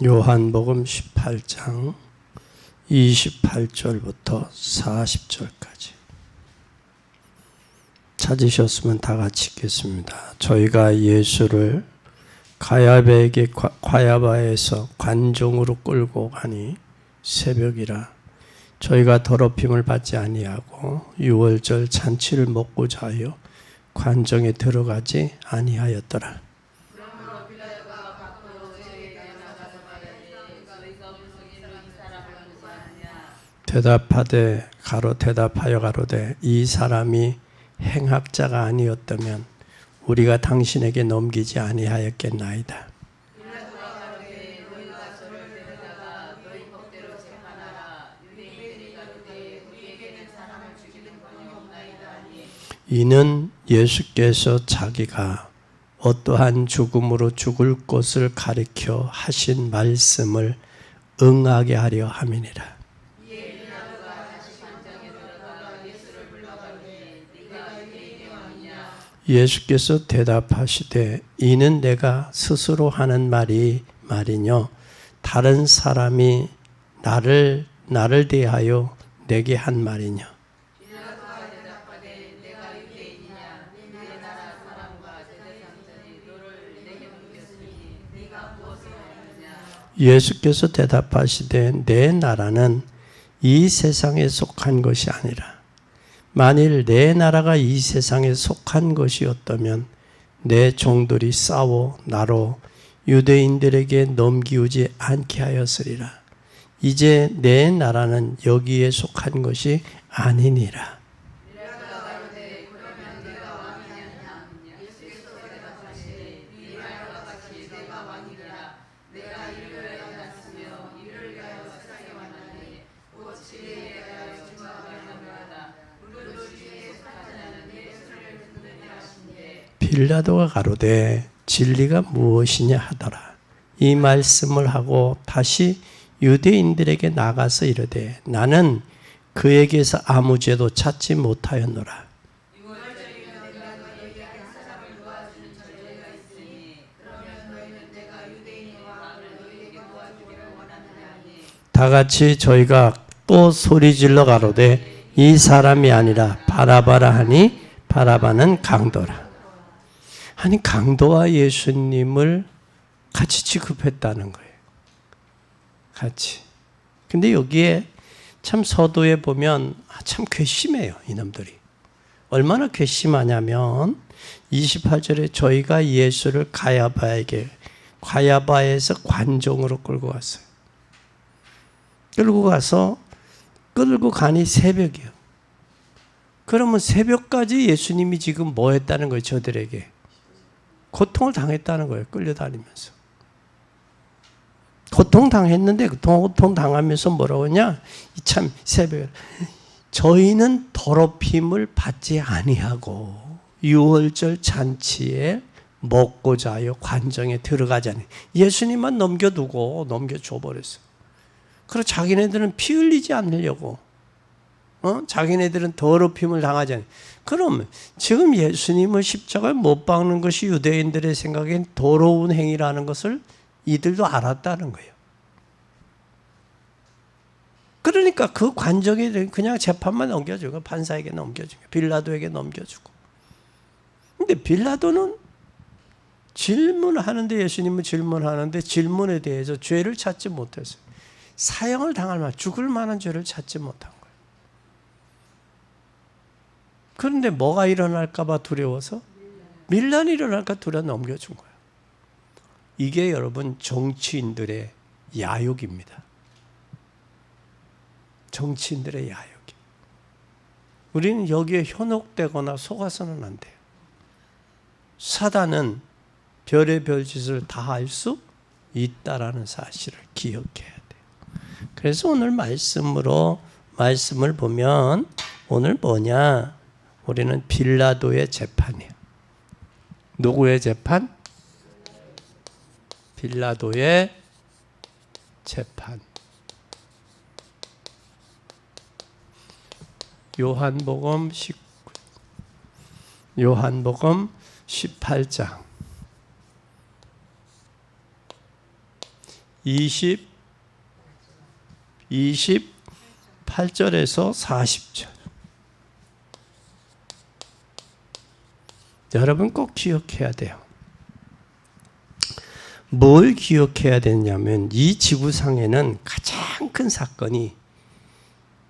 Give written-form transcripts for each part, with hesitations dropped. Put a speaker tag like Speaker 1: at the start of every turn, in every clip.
Speaker 1: 요한복음 18장 28절부터 40절까지 찾으셨으면 다 같이 읽겠습니다. 저희가 예수를 가야바에서 관종으로 끌고 가니 새벽이라 저희가 더럽힘을 받지 아니하고 유월절 잔치를 먹고자 하여 관정에 들어가지 아니하였더라. 대답하여 가로되 이 사람이 행악자가 아니었다면 우리가 당신에게 넘기지 아니하였겠나이다. 이는 예수께서 자기가 어떠한 죽음으로 죽을 것을 가리켜 하신 말씀을 응하게 하려 함이니라. 예수께서 대답하시되 이는 내가 스스로 하는 말이뇨 다른 사람이 나를 대하여 내게 한 말이뇨. 예수께서 대답하시되 내 나라는 이 세상에 속한 것이 아니라 만일 내 나라가 이 세상에 속한 것이었다면 내 종들이 싸워 나로 유대인들에게 넘기우지 않게 하였으리라. 이제 내 나라는 여기에 속한 것이 아니니라. 빌라도가 가로되 진리가 무엇이냐 하더라. 이 말씀을 하고 다시 유대인들에게 나가서 이르되 나는 그에게서 아무 죄도 찾지 못하였노라. 다 같이 저희가 또 소리질러 가로되 이 사람이 아니라 바라바라 하니 바라바는 강도라. 아니 강도와 예수님을 같이 취급했다는 거예요. 같이. 근데 여기에 참 서도에 보면 참 괘씸해요. 이놈들이. 얼마나 괘씸하냐면 28절에 저희가 예수를 가야바에서 관종으로 끌고 갔어요. 끌고 가니 새벽이요. 그러면 새벽까지 예수님이 지금 뭐 했다는 거예요? 저들에게. 고통을 당했다는 거예요. 끌려다니면서. 고통당했는데 고통당하면서 뭐라고 하냐? 참 새벽에 저희는 더럽힘을 받지 아니하고 유월절 잔치에 먹고자 하여 관정에 들어가지 아니. 예수님만 넘겨줘버렸어요. 그리고 자기네들은 피 흘리지 않으려고 자기네들은 더럽힘을 당하지 않아요. 그럼 지금 예수님을 십자가에 못 박는 것이 유대인들의 생각엔 더러운 행위라는 것을 이들도 알았다는 거예요. 그러니까 그 관정에 그냥 재판만 넘겨주고 판사에게 넘겨주고 빌라도에게 넘겨주고. 근데 빌라도는 질문하는데 예수님은 질문하는데 질문에 대해서 죄를 찾지 못했어요. 사형을 당할 만한 죽을 만한 죄를 찾지 못한 거예요. 그런데 뭐가 일어날까 봐 두려워서 밀란이 일어날까 두려워 넘겨준 거예요. 이게 여러분 정치인들의 야욕입니다. 정치인들의 야욕이. 우리는 여기에 현혹되거나 속아서는 안 돼요. 사단은 별의 별짓을 다 할 수 있다라는 사실을 기억해야 돼요. 그래서 오늘 말씀을 보면 오늘 뭐냐? 우리는 빌라도의 재판이에요. 누구의 재판? 빌라도의 재판. 요한복음 18장 28절에서 40절. 여러분 꼭 기억해야 돼요. 뭘 기억해야 되냐면 이 지구상에는 가장 큰 사건이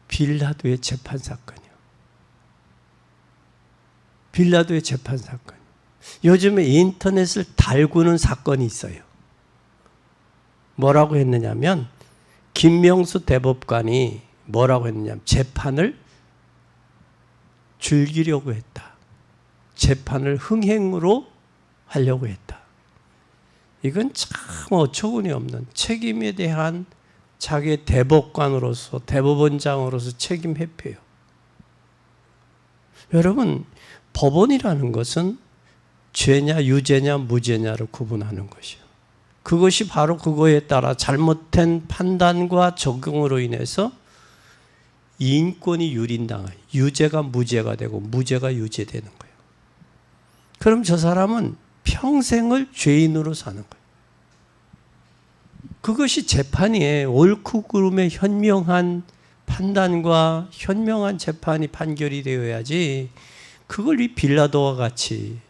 Speaker 1: 빌라도의 재판 사건이에요. 빌라도의 재판 사건. 요즘에 인터넷을 달구는 사건이 있어요. 뭐라고 했느냐면 김명수 대법관이 뭐라고 했느냐면 재판을 즐기려고 했다. 재판을 흥행으로 하려고 했다. 이건 참 어처구니 없는 책임에 대한 자기의 대법관으로서 대법원장으로서 책임 회피예요. 여러분 법원이라는 것은 죄냐 유죄냐 무죄냐를 구분하는 것이요. 그것이 바로 그거에 따라 잘못된 판단과 적용으로 인해서 인권이 유린당해요. 유죄가 무죄가 되고 무죄가 유죄되는 거예요. 그럼 저 사람은 평생을 죄인으로 사는 거예요. 그것이 재판이에요. 옳고 그름의 현명한 판단과 현명한 재판이 판결이 되어야지 그걸 이 빌라도와 같이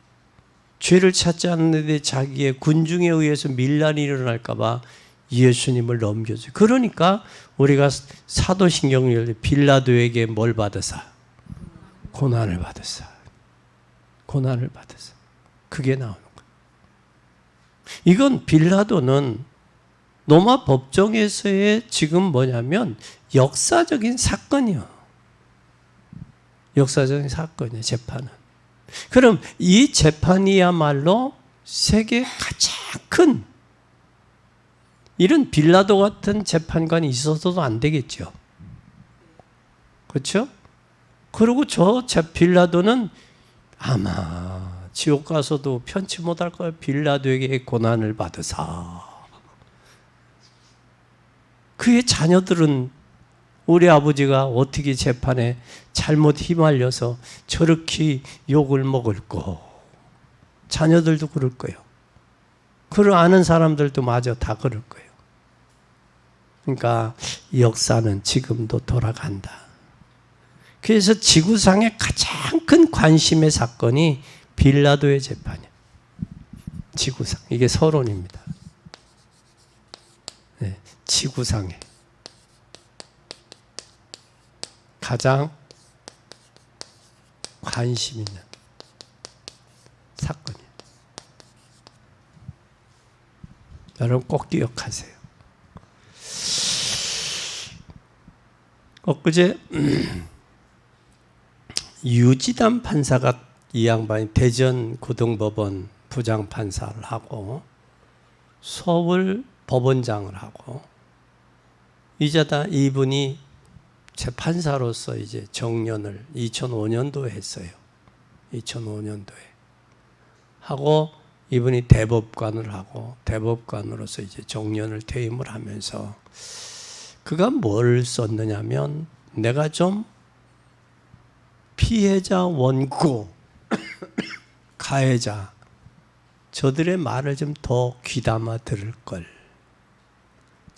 Speaker 1: 죄를 찾지 않는데 자기의 군중에 의해서 밀란이 일어날까 봐 예수님을 넘겨줘요. 그러니까 우리가 사도신경을 빌라도에게 뭘 받으사? 고난을 받으사. 고난을 받으사. 그게 나오는 거예요. 이건 빌라도는 로마 법정에서의 지금 뭐냐면 역사적인 사건이요. 역사적인 사건이에요. 재판은. 그럼 이 재판이야말로 세계 가장 큰 이런 빌라도 같은 재판관이 있어서도 안 되겠죠. 그렇죠? 그리고 저 빌라도는 아마 지옥 가서도 편치 못할 거예요. 빌라도에게 고난을 받으사. 그의 자녀들은 우리 아버지가 어떻게 재판에 잘못 휘말려서 저렇게 욕을 먹을 거. 자녀들도 그럴 거예요. 그걸 아는 사람들도 마저 다 그럴 거예요. 그러니까 역사는 지금도 돌아간다. 그래서 지구상의 가장 큰 관심의 사건이 빌라도의 재판이에요. 지구상. 이게 서론입니다. 네, 지구상에 가장 관심 있는 사건이에요. 여러분 꼭 기억하세요. 엊그제 유지담 판사가 이 양반이 대전 고등법원 부장판사를 하고 서울 법원장을 하고 이자다 이분이 재판사로서 이제 정년을 2005년도에 했어요. 2005년도에 하고 이분이 대법관을 하고 대법관으로서 이제 정년을 퇴임을 하면서 그가 뭘 썼느냐면 내가 좀 피해자 원고 가해자 저들의 말을 좀 더 귀담아 들을 걸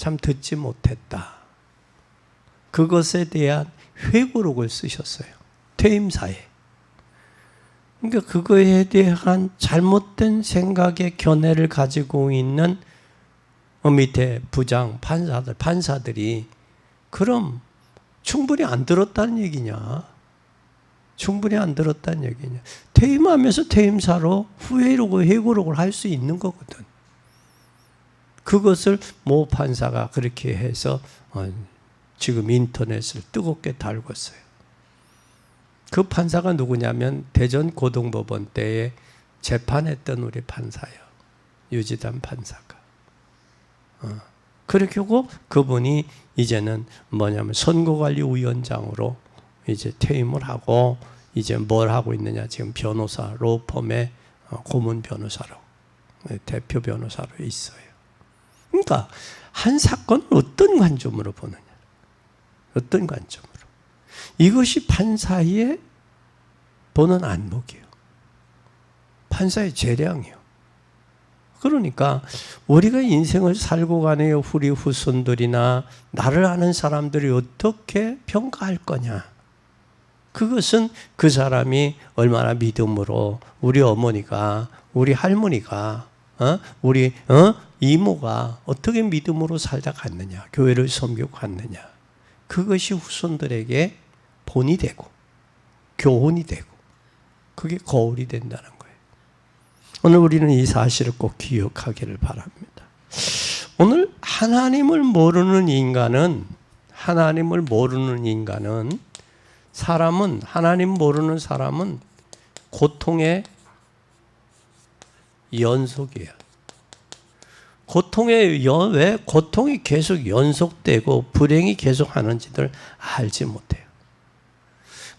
Speaker 1: 참 듣지 못했다. 그것에 대한 회고록을 쓰셨어요. 퇴임사에. 그러니까 그거에 대한 잘못된 생각의 견해를 가지고 있는 밑에 부장 판사들이 그럼 충분히 안 들었다는 얘기냐? 충분히 안 들었다는 얘기냐? 퇴임하면서 퇴임사로 후회록을 회고록을 할 수 있는 거거든. 그것을 모 판사가 그렇게 해서 지금 인터넷을 뜨겁게 달궜어요. 그 판사가 누구냐면 대전 고등법원 때에 재판했던 우리 판사예요. 유지담 판사가. 그렇게 하고 그분이 이제는 뭐냐면 선거관리위원장으로 이제 퇴임을 하고 이제 뭘 하고 있느냐 지금 변호사 로펌의 고문 변호사로 대표 변호사로 있어요. 그러니까 한 사건을 어떤 관점으로 보느냐, 어떤 관점으로 이것이 판사의 보는 안목이에요. 판사의 재량이요. 그러니까 우리가 인생을 살고 가는 우리 후손들이나 나를 아는 사람들이 어떻게 평가할 거냐. 그것은 그 사람이 얼마나 믿음으로 우리 어머니가, 우리 할머니가, 우리 이모가 어떻게 믿음으로 살다 갔느냐, 교회를 섬기고 갔느냐. 그것이 후손들에게 본이 되고 교훈이 되고 그게 거울이 된다는 거예요. 오늘 우리는 이 사실을 꼭 기억하기를 바랍니다. 오늘 하나님을 모르는 인간은 하나님 모르는 사람은 고통의 연속이에요. 왜 고통이 계속 연속되고 불행이 계속 하는지를 알지 못해요.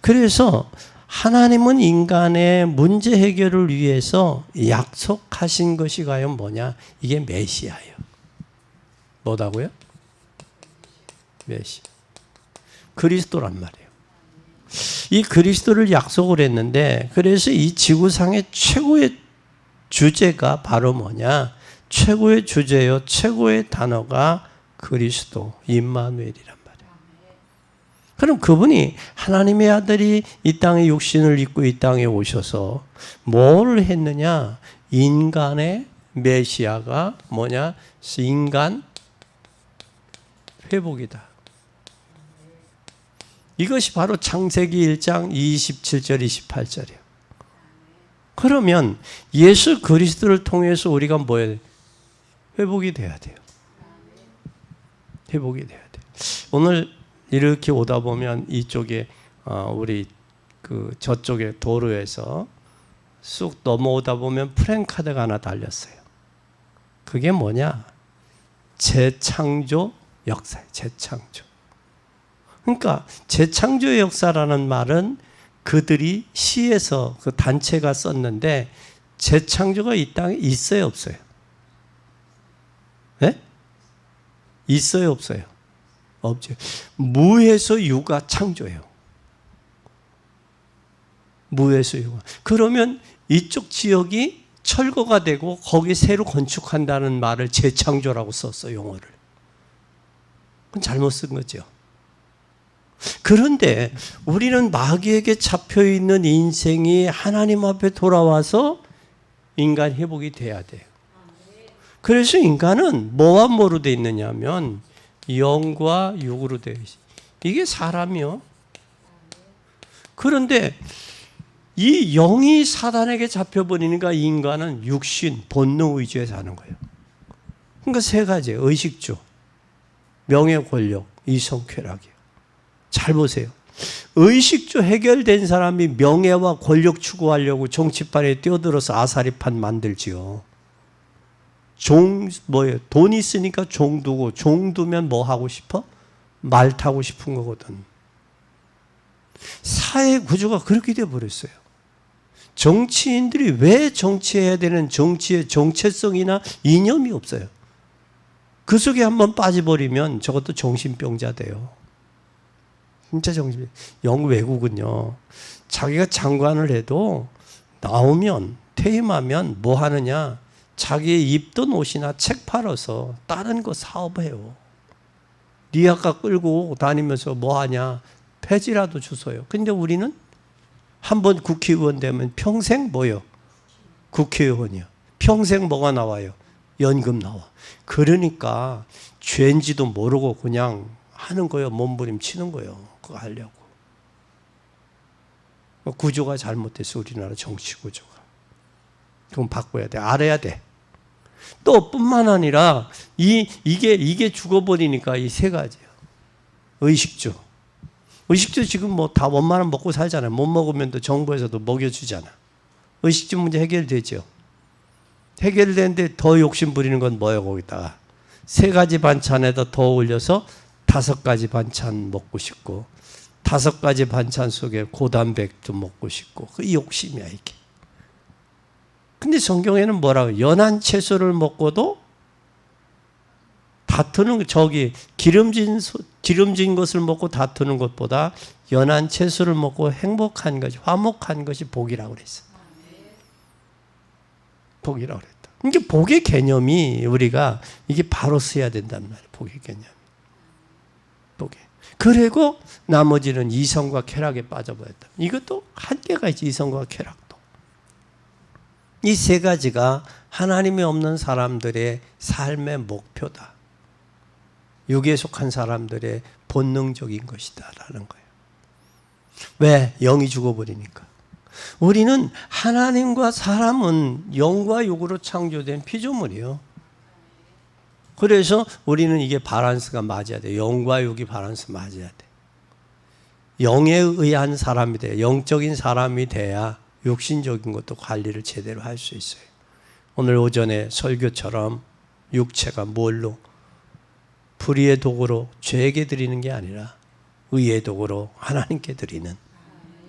Speaker 1: 그래서 하나님은 인간의 문제 해결을 위해서 약속하신 것이 과연 뭐냐? 이게 메시아예요. 뭐다고요? 메시아. 그리스도란 말이에요. 이 그리스도를 약속을 했는데, 그래서 이 지구상의 최고의 주제가 바로 뭐냐? 최고의 주제요, 최고의 단어가 그리스도, 임마누엘이란 말이에요. 그럼 그분이 하나님의 아들이 이 땅에 육신을 입고 이 땅에 오셔서 뭘 했느냐? 인간의 메시아가 뭐냐? 인간 회복이다. 이것이 바로 창세기 1장 27절 28절이에요. 그러면 예수 그리스도를 통해서 우리가 뭐예요? 회복이 돼야 돼요. 회복이 돼야 돼요. 오늘 이렇게 오다 보면 이쪽에 우리 그 저쪽에 도로에서 쑥 넘어오다 보면 프랜카드가 하나 달렸어요. 그게 뭐냐? 재창조 역사예요. 재창조. 그러니까 재창조의 역사라는 말은 그들이 시에서 그 단체가 썼는데 재창조가 이 땅에 있어요, 없어요? 네? 있어요, 없어요? 없죠. 무에서 유가 창조예요. 무에서 유가. 그러면 이쪽 지역이 철거가 되고 거기 새로 건축한다는 말을 재창조라고 썼어, 용어를. 그건 잘못 쓴 거죠. 그런데 우리는 마귀에게 잡혀있는 인생이 하나님 앞에 돌아와서 인간 회복이 돼야 돼요. 그래서 인간은 뭐와 뭐로 되어 있느냐면 영과 육으로 되어 있어요. 이게 사람이요. 그런데 이 영이 사단에게 잡혀버리니까 인간은 육신, 본능 위주에 사는 거예요. 그러니까 세 가지예요. 의식주, 명예, 권력, 이성, 쾌락이에요. 잘 보세요. 의식주 해결된 사람이 명예와 권력 추구하려고 정치판에 뛰어들어서 아사리판 만들지요. 돈 있으니까 종 두고, 종 두면 뭐 하고 싶어? 말 타고 싶은 거거든. 사회 구조가 그렇게 되어버렸어요. 정치인들이 왜 정치해야 되는 정치의 정체성이나 이념이 없어요. 그 속에 한번 빠져버리면 저것도 정신병자 돼요. 진짜 정신. 영국 외국은요, 자기가 장관을 해도 나오면, 퇴임하면 뭐 하느냐? 자기의 입던 옷이나 책 팔아서 다른 거 사업해요. 리아카 끌고 다니면서 뭐 하냐? 폐지라도 주소요. 근데 우리는 한번 국회의원 되면 평생 뭐요? 국회의원이요. 평생 뭐가 나와요? 연금 나와. 그러니까 죄인지도 모르고 그냥 하는 거예요. 몸부림치는 거예요. 그거 하려고. 구조가 잘못돼서 우리나라 정치 구조가. 그건 바꿔야 돼. 알아야 돼. 또 뿐만 아니라 이게 죽어버리니까 이 세 가지예요. 의식주. 의식주 지금 뭐 다 원만한 먹고 살잖아요. 못 먹으면 또 정부에서도 먹여주잖아. 의식주 문제 해결되죠. 해결되는데 더 욕심 부리는 건 뭐예요? 거기다가 세 가지 반찬에다 더 올려서 5가지 반찬 먹고 싶고 5가지 반찬 속에 고단백도 먹고 싶고 그 욕심이야 이게. 근데 성경에는 뭐라고? 연한 채소를 먹고도 다투는, 저기 기름진 것을 먹고 다투는 것보다 연한 채소를 먹고 행복한 것이, 화목한 것이 복이라고 그랬어. 복이라고 그랬다. 이게 복의 개념이 우리가 이게 바로 써야 된단 말이에요. 복의 개념. 복의. 그리고 나머지는 이성과 쾌락에 빠져버렸다. 이것도 한계가 있지. 이성과 쾌락도. 이 세 가지가 하나님이 없는 사람들의 삶의 목표다. 육에 속한 사람들의 본능적인 것이다 라는 거예요. 왜? 영이 죽어버리니까. 우리는 하나님과 사람은 영과 육으로 창조된 피조물이에요. 그래서 우리는 이게 밸런스가 맞아야 돼. 영과 육이 밸런스 맞아야 돼. 영에 의한 사람이 돼. 영적인 사람이 돼야 육신적인 것도 관리를 제대로 할 수 있어요. 오늘 오전에 설교처럼 육체가 뭘로? 불의의 도구로 죄에게 드리는 게 아니라 의의 도구로 하나님께 드리는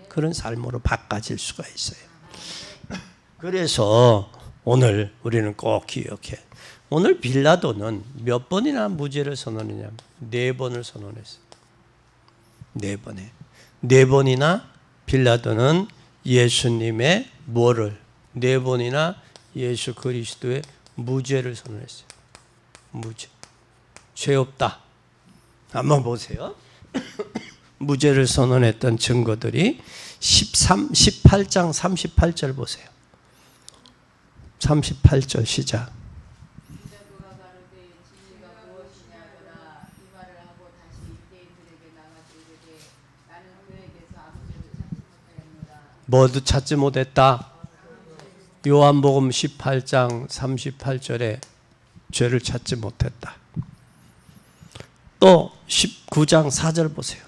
Speaker 1: 그런 삶으로 바꿔질 수가 있어요. 그래서 오늘 우리는 꼭 기억해. 오늘 빌라도는 몇 번이나 무죄를 선언했냐면 4번을 선언했어요. 4번에. 4번이나 빌라도는 예수님의 뭐를? 4번이나 예수 그리스도의 무죄를 선언했어요. 무죄. 죄 없다. 한번 보세요. 무죄를 선언했던 증거들이 18장 38절 보세요. 38절 시작. 모두 찾지 못했다. 요한복음 18장 38절에 죄를 찾지 못했다. 또 19장 4절 보세요.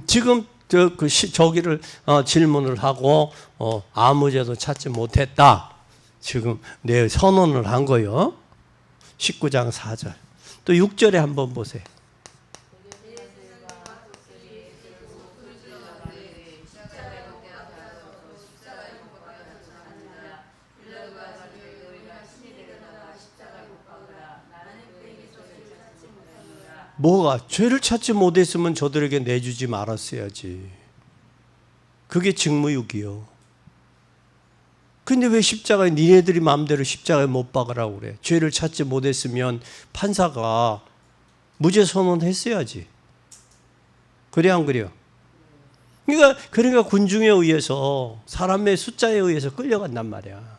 Speaker 1: 지금 저기를 질문을 하고 아무 죄도 찾지 못했다. 지금 내 선언을 한 거요. 19장 4절. 또 6절에 한번 보세요. 뭐가? 죄를 찾지 못했으면 저들에게 내주지 말았어야지. 그게 직무유기요. 근데 왜 십자가에 니네들이 마음대로 십자가에 못 박으라고 그래? 죄를 찾지 못했으면 판사가 무죄 선언했어야지. 그래 안 그래요? 그러니까 군중에 의해서 사람의 숫자에 의해서 끌려간단 말이야.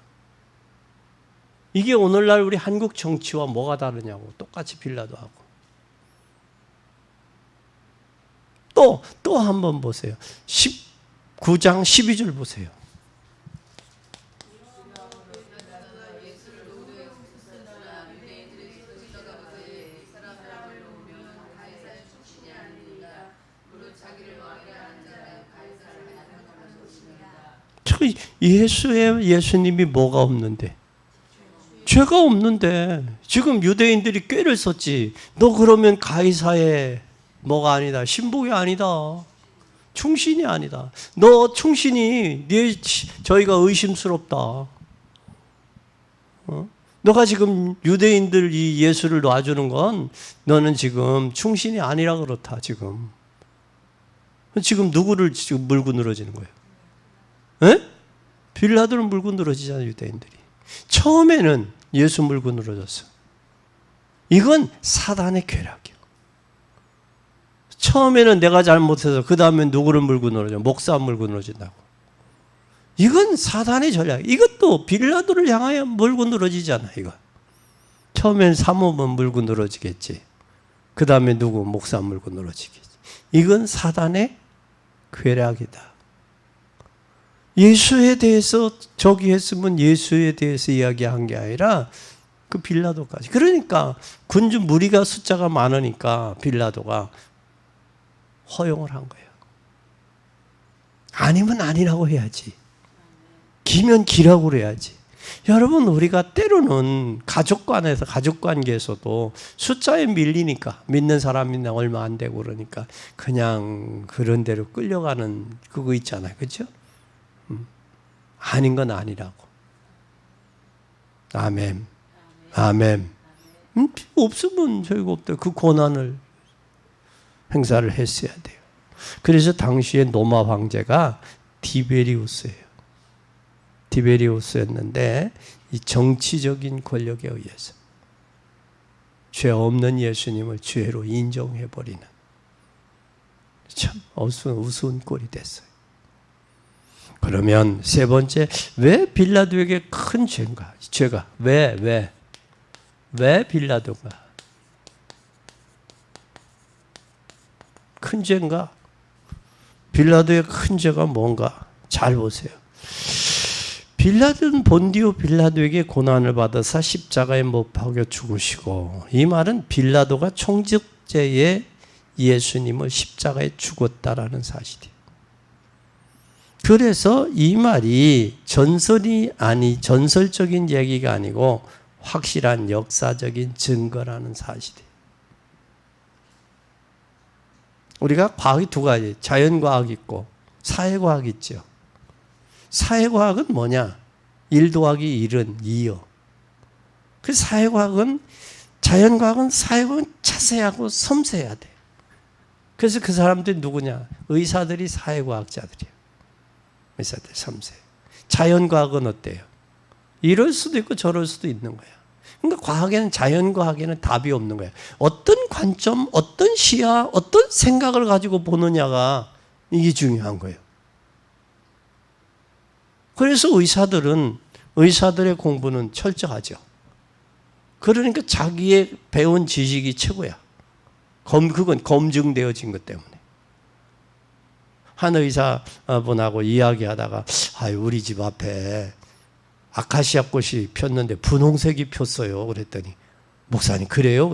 Speaker 1: 이게 오늘날 우리 한국 정치와 뭐가 다르냐고. 똑같이 빌라도하고. 또 한 번 보세요. 19장 12절 보세요. 예수님이 뭐가 없는데? 죄가 없는데 지금 유대인들이 꾀를 썼지. 너 그러면 가이사의 뭐가 아니다. 신복이 아니다. 충신이 아니다. 너 충신이 저희가 의심스럽다. 너가 지금 유대인들 이 예수를 놔주는 건 너는 지금 충신이 아니라 그렇다. 지금 누구를 지금 물고 늘어지는 거예요? 에? 빌라도를 물고 늘어지잖아요. 유대인들이. 처음에는 예수 물고 늘어졌어. 이건 사단의 쾌락이요. 처음에는 내가 잘못해서 그 다음에 누구를 물고 늘어져? 목사 물고 늘어진다고. 이건 사단의 전략. 이것도 빌라도를 향하여 물고 늘어지잖아. 이거. 처음엔 사모만 물고 늘어지겠지. 그 다음에 누구? 목사 물고 늘어지겠지. 이건 사단의 쾌락이다. 예수에 대해서 저기 했으면 예수에 대해서 이야기한 게 아니라 그 빌라도까지. 그러니까 군중 무리가 숫자가 많으니까 빌라도가 허용을 한 거예요. 아니면 아니라고 해야지. 기면 기라고 그래야지. 여러분, 우리가 때로는 가족관계에서도 숫자에 밀리니까, 믿는 사람이 얼마 안 되고 그러니까 그냥 그런 대로 끌려가는 그거 있잖아요. 그렇죠? 아닌 건 아니라고. 아멘. 아멘. 없으면 저희가 없다. 그 권한을 행사를 했어야 돼요. 그래서 당시에 로마 황제가 디베리우스예요. 디베리우스였는데 이 정치적인 권력에 의해서 죄 없는 예수님을 죄로 인정해버리는 참 우스운 꼴이 됐어요. 그러면 세 번째, 왜 빌라도에게 큰 죄가 왜 빌라도가 큰 죄인가? 빌라도의 큰 죄가 뭔가? 잘 보세요. 빌라도는 본디오 빌라도에게 고난을 받아서 십자가에 못 박여 죽으시고, 이 말은 빌라도가 총적죄에 예수님을 십자가에 죽었다라는 사실이에요. 그래서 이 말이 전설적인 얘기가 아니고 확실한 역사적인 증거라는 사실이에요. 우리가 과학이 두 가지, 자연과학 있고 사회과학 있죠. 사회과학은 뭐냐? 1 더하기 1은 2요. 그 사회과학은, 자연과학은 사회과학은 자세하고 섬세해야 돼. 그래서 그 사람들이 누구냐? 의사들이 사회과학자들이에요. 의사들 섬세. 자연과학은 어때요? 이럴 수도 있고 저럴 수도 있는 거야. 그러니까 과학에는, 자연과학에는 답이 없는 거야. 어떤 관점, 어떤 시야, 어떤 생각을 가지고 보느냐가 이게 중요한 거예요. 그래서 의사들의 공부는 철저하죠. 그러니까 자기의 배운 지식이 최고야. 그건 검증되어진 것 때문에. 한 의사분하고 이야기하다가, 우리 집 앞에 아카시아 꽃이 폈는데 분홍색이 폈어요. 그랬더니, 목사님 그래요?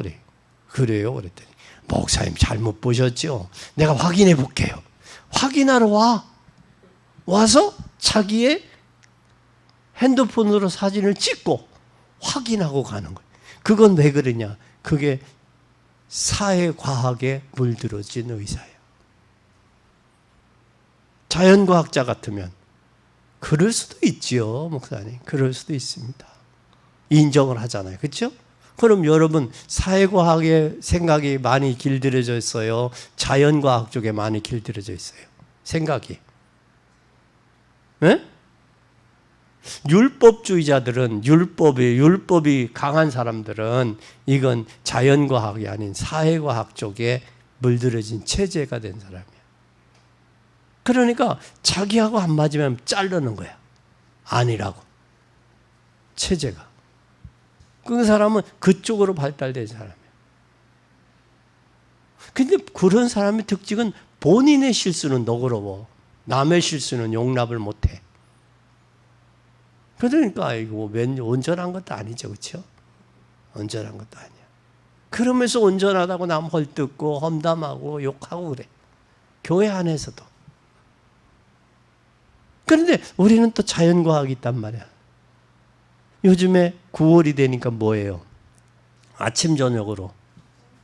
Speaker 1: 그래요? 그랬더니, 목사님 잘못 보셨죠? 내가 확인해 볼게요. 확인하러 와서 자기의 핸드폰으로 사진을 찍고 확인하고 가는 거예요. 그건 왜 그러냐? 그게 사회과학에 물들어진 의사예요. 자연과학자 같으면 그럴 수도 있지요, 목사님. 그럴 수도 있습니다. 인정을 하잖아요. 그렇죠? 그럼 여러분, 사회과학의 생각이 많이 길들여져 있어요? 자연과학 쪽에 많이 길들여져 있어요? 생각이. 네? 율법주의자들은, 율법이 강한 사람들은 이건 자연과학이 아닌 사회과학 쪽에 물들어진 체제가 된 사람이에요. 그러니까 자기하고 안 맞으면 자르는 거야. 아니라고. 체제가. 그 사람은 그쪽으로 발달된 사람이에요. 근데 그런 사람의 특징은 본인의 실수는 너그러워. 남의 실수는 용납을 못해. 그러니까 이거 온전한 것도 아니죠. 그렇죠? 온전한 것도 아니야. 그러면서 온전하다고 남 헐뜯고 험담하고 욕하고 그래. 교회 안에서도. 그런데 우리는 또 자연과학이 있단 말이야. 요즘에 9월이 되니까 뭐예요? 아침 저녁으로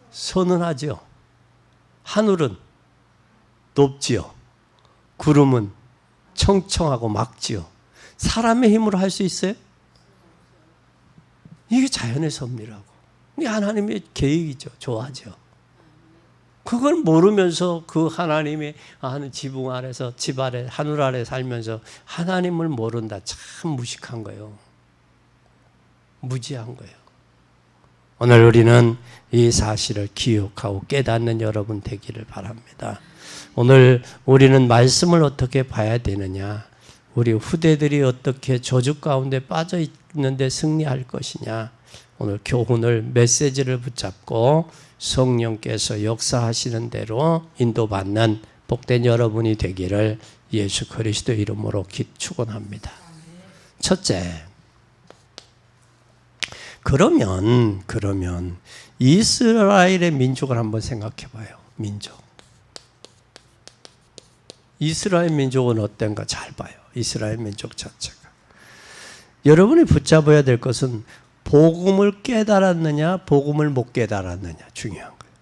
Speaker 1: 선은하죠. 하늘은 높지요. 구름은 청청하고 맑지요. 사람의 힘으로 할 수 있어요? 이게 자연의 섭리라고. 이게 하나님의 계획이죠. 좋아하죠. 그걸 모르면서 그 하나님의 하는 지붕 아래서, 집 아래, 하늘 아래 살면서 하나님을 모른다. 참 무식한 거예요. 무지한 거예요. 오늘 우리는 이 사실을 기억하고 깨닫는 여러분 되기를 바랍니다. 오늘 우리는 말씀을 어떻게 봐야 되느냐, 우리 후대들이 어떻게 저주 가운데 빠져 있는데 승리할 것이냐, 오늘 교훈을, 메시지를 붙잡고 성령께서 역사하시는 대로 인도받는 복된 여러분이 되기를 예수 그리스도 이름으로 축원합니다. 첫째, 그러면 이스라엘의 민족을 한번 생각해 봐요. 민족. 이스라엘 민족은 어떤가 잘 봐요. 이스라엘 민족 자체가. 여러분이 붙잡아야 될 것은 복음을 깨달았느냐, 복음을 못 깨달았느냐 중요한 거예요.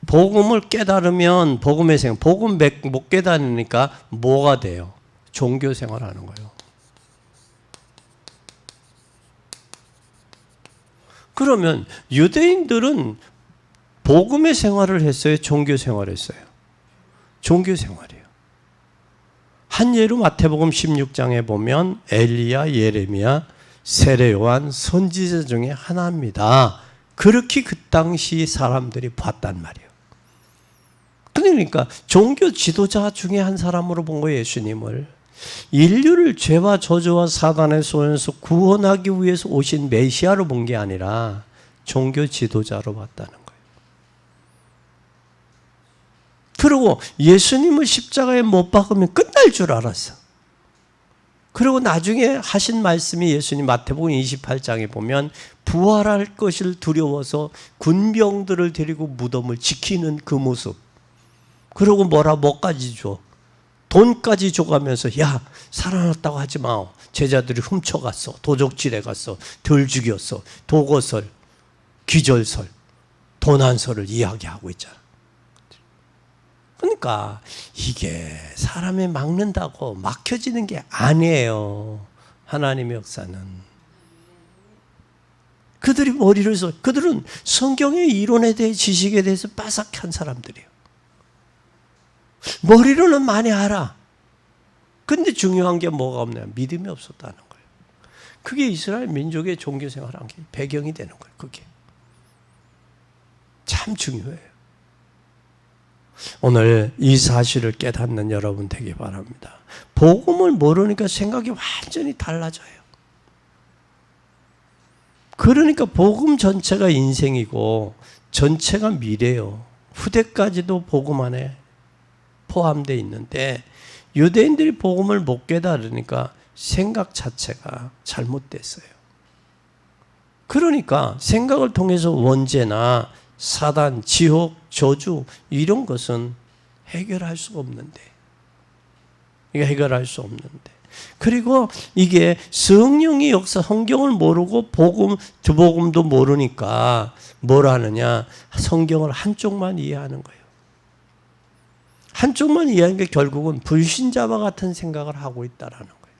Speaker 1: 복음을 깨달으면 복음의 생활, 복음 못 깨달으니까 뭐가 돼요? 종교 생활하는 거예요. 그러면 유대인들은 복음의 생활을 했어요? 종교 생활을 했어요? 종교 생활이에요. 한 예로 마태복음 16장에 보면 엘리야, 예레미야, 세례 요한 선지자 중에 하나입니다. 그렇게 그 당시 사람들이 봤단 말이에요. 그러니까 종교 지도자 중에 한 사람으로 본 거예요, 예수님을. 인류를 죄와 저주와 사단의 손에서 구원하기 위해서 오신 메시아로 본 게 아니라 종교 지도자로 봤다는 거예요. 그리고 예수님을 십자가에 못 박으면 끝날 줄 알았어. 그리고 나중에 하신 말씀이 예수님 마태복음 28장에 보면 부활할 것을 두려워서 군병들을 데리고 무덤을 지키는 그 모습. 그리고 뭐까지 줘? 돈까지 줘가면서 야 살아났다고 하지 마. 제자들이 훔쳐갔어. 도적질해 갔어. 덜 죽였어. 도거설, 기절설, 도난설을 이야기하고 있잖아. 그러니까 이게 사람이 막는다고 막혀지는 게 아니에요. 하나님의 역사는. 그들이 머리를 써. 그들은 성경의 이론에 대해 지식에 대해서 빠삭한 사람들이에요. 머리로는 많이 알아. 근데 중요한 게 뭐가 없냐? 믿음이 없었다는 거예요. 그게 이스라엘 민족의 종교생활한 게 배경이 되는 거예요. 그게 참 중요해요. 오늘 이 사실을 깨닫는 여러분 되기 바랍니다. 복음을 모르니까 생각이 완전히 달라져요. 그러니까 복음 전체가 인생이고 전체가 미래요. 후대까지도 복음 안에 포함되어 있는데 유대인들이 복음을 못 깨달으니까 생각 자체가 잘못됐어요. 그러니까 생각을 통해서 원죄나 사단, 지옥, 저주 이런 것은 해결할 수가 없는데 이게 해결할 수 없는데 그리고 이게 성령의 역사, 성경을 모르고 복음도 모르니까 뭘 하느냐? 성경을 한쪽만 이해하는 거예요. 한쪽만 이해하는 게 결국은 불신자와 같은 생각을 하고 있다라는 거예요.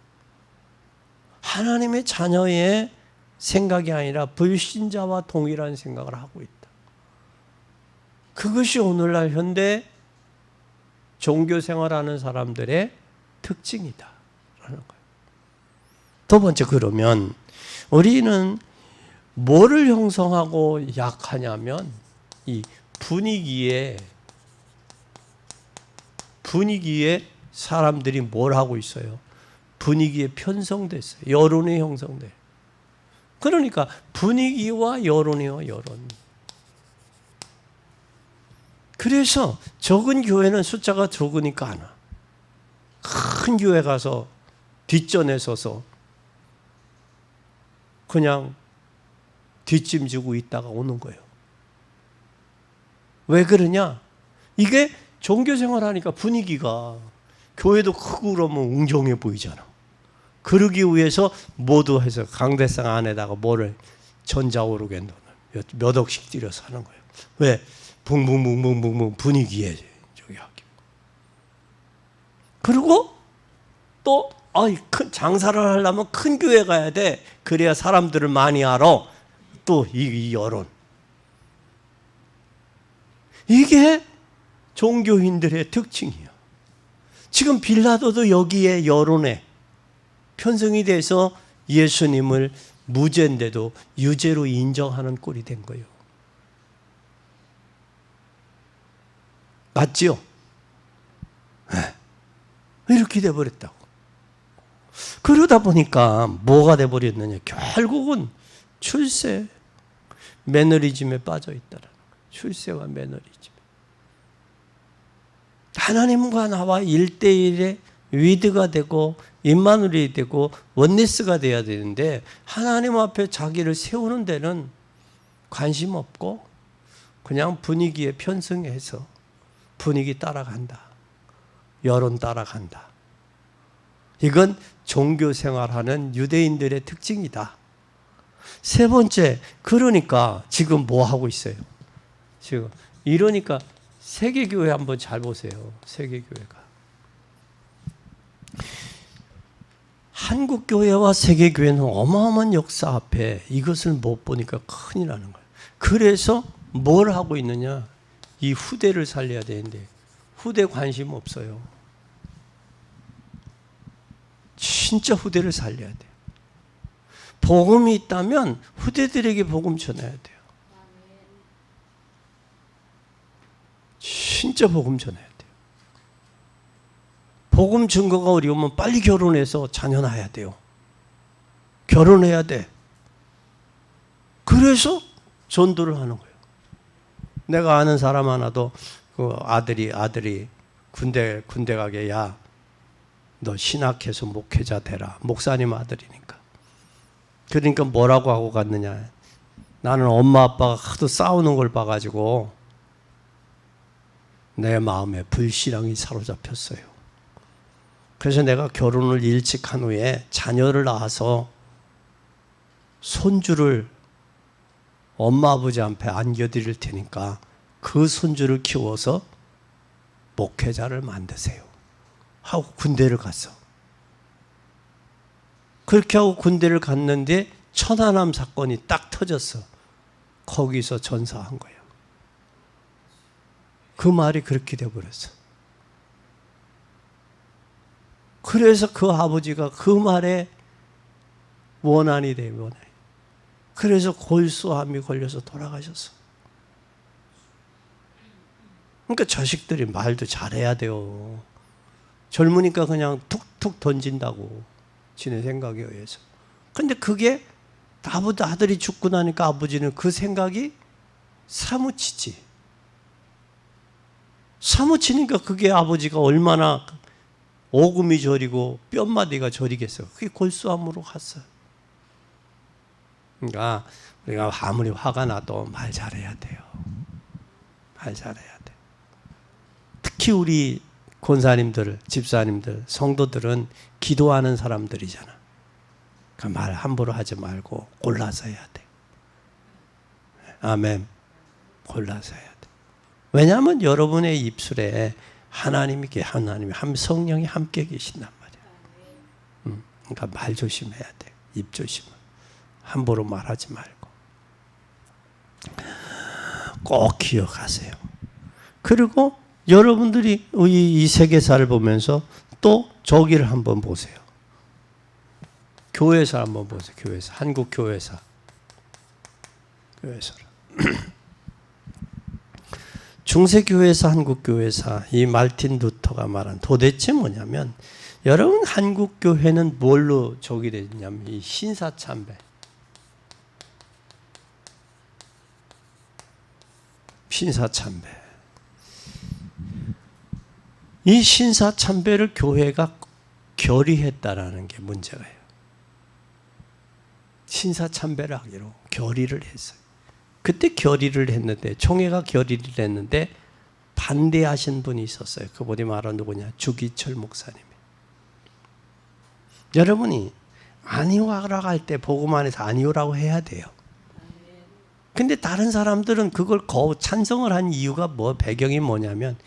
Speaker 1: 하나님의 자녀의 생각이 아니라 불신자와 동일한 생각을 하고 있다. 그것이 오늘날 현대 종교생활하는 사람들의 특징이다라는 거예요. 두 번째, 그러면 우리는 뭐를 형성하고 약하냐면 이 분위기에 사람들이 뭘 하고 있어요? 분위기에 편성됐어요. 여론이 형성돼요. 그러니까 분위기와 여론이요, 여론. 그래서 적은 교회는 숫자가 적으니까 안 와. 큰 교회 가서 뒷전에 서서 그냥 뒷짐지고 있다가 오는 거예요. 왜 그러냐? 이게 종교생활 하니까 분위기가 교회도 크고 그러면 웅장해 보이잖아. 그러기 위해서 모두 해서 강대상 안에다가 뭐를 전자오르게 몇 억씩 들여서 하는 거예요. 왜? 붕붕붕붕붕붕 분위기에 저기 하기. 그리고 또 큰 장사를 하려면 큰 교회 가야 돼. 그래야 사람들을 많이 알아. 또 이 여론. 이게 종교인들의 특징이에요. 지금 빌라도도 여기에 여론에 편성이 돼서 예수님을 무죄인데도 유죄로 인정하는 꼴이 된 거예요. 맞지요? 네. 이렇게 돼버렸다고. 그러다 보니까 뭐가 돼버렸느냐? 결국은 출세, 매너리즘에 빠져 있다라는 거예요. 출세와 매너리즘. 하나님과 나와 1대1의 위드가 되고 임마누엘이 되고 원네스가 돼야 되는데 하나님 앞에 자기를 세우는 데는 관심 없고 그냥 분위기에 편승해서 분위기 따라간다. 여론 따라간다. 이건 종교 생활하는 유대인들의 특징이다. 세 번째, 그러니까 지금 뭐 하고 있어요? 지금 이러니까 세계교회 한번 잘 보세요. 세계교회가 한국교회와 세계교회는 어마어마한 역사 앞에 이것을 못 보니까 큰일 나는 거예요. 그래서 뭘 하고 있느냐? 이 후대를 살려야 되는데 후대 관심 없어요. 진짜 후대를 살려야 돼요. 복음이 있다면 후대들에게 복음 전해야 돼요. 진짜 복음 전해야 돼요. 복음 증거가 어려우면 빨리 결혼해서 자녀 낳아야 돼요. 결혼해야 돼. 그래서 전도를 하는 거예요. 내가 아는 사람 하나도 그 아들이 군대 가게, 야, 너 신학해서 목회자 되라. 목사님 아들이니까. 그러니까 뭐라고 하고 갔느냐. 나는 엄마 아빠가 하도 싸우는 걸 봐가지고 내 마음에 불신앙이 사로잡혔어요. 그래서 내가 결혼을 일찍 한 후에 자녀를 낳아서 손주를 엄마 아버지 앞에 안겨드릴 테니까 그 손주를 키워서 목회자를 만드세요 하고 군대를 갔어. 그렇게 하고 군대를 갔는데 천안함 사건이 딱 터졌어. 거기서 전사한 거예요. 그 말이 그렇게 돼버렸어. 그래서 그 아버지가 그 말에 원한이 돼, 원한이. 그래서 골수암이 걸려서 돌아가셨어. 그러니까 자식들이 말도 잘해야 돼요. 젊으니까 그냥 툭툭 던진다고, 지네 생각에 의해서. 근데 그게 아들이 죽고 나니까 아버지는 그 생각이 사무치지. 사무치니까 그게 아버지가 얼마나 오금이 저리고 뼘마디가 저리겠어요. 그게 골수암으로 갔어요. 그러니까 우리가 아무리 화가 나도 말 잘해야 돼요. 말 잘해야 돼. 특히 우리 권사님들, 집사님들, 성도들은 기도하는 사람들이잖아. 그러니까 말 함부로 하지 말고 골라서 해야 돼. 아멘. 골라서 해야 돼. 왜냐하면 여러분의 입술에 하나님이 성령이 함께 계신단 말이에요. 그러니까 말 조심해야 돼. 입 조심. 함부로 말하지 말고. 꼭 기억하세요. 그리고 여러분들이 이 세계사를 보면서 또 저기를 한번 보세요. 교회사 한번 보세요. 교회사. 한국 교회사. 교회사를. 중세교회사, 한국교회사, 이 말틴 루터가 말한 도대체 뭐냐면, 여러분 한국교회는 뭘로 저기 됐냐면 이 신사참배. 신사참배. 이 신사참배를 교회가 결의했다라는 게 문제가요. 신사참배를 하기로 결의를 했어요. 그때 결의를 했는데, 총회가 결의를 했는데 반대하신 분이 있었어요. 그분이 바로 누구냐? 주기철 목사님. 여러분이 아니오라고 할 때 복음 안에서 아니오라고 해야 돼요. 근데 다른 사람들은 그걸 찬성을 한 이유가 배경이 뭐냐면,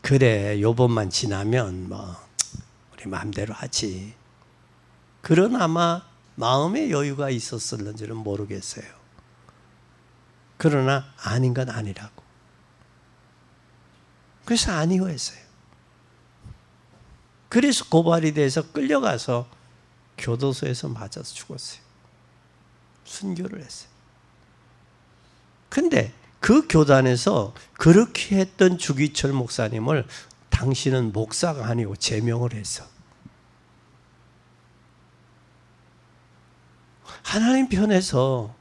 Speaker 1: 그래, 요번만 지나면 우리 마음대로 하지. 그런 아마 마음의 여유가 있었을는지는 모르겠어요. 그러나 아닌 건 아니라고. 그래서 아니오 했어요. 그래서 고발이 돼서 끌려가서 교도소에서 맞아서 죽었어요. 순교를 했어요. 근데 그 교단에서 그렇게 했던 주기철 목사님을 당신은 목사가 아니고 제명을 했어. 하나님 편에서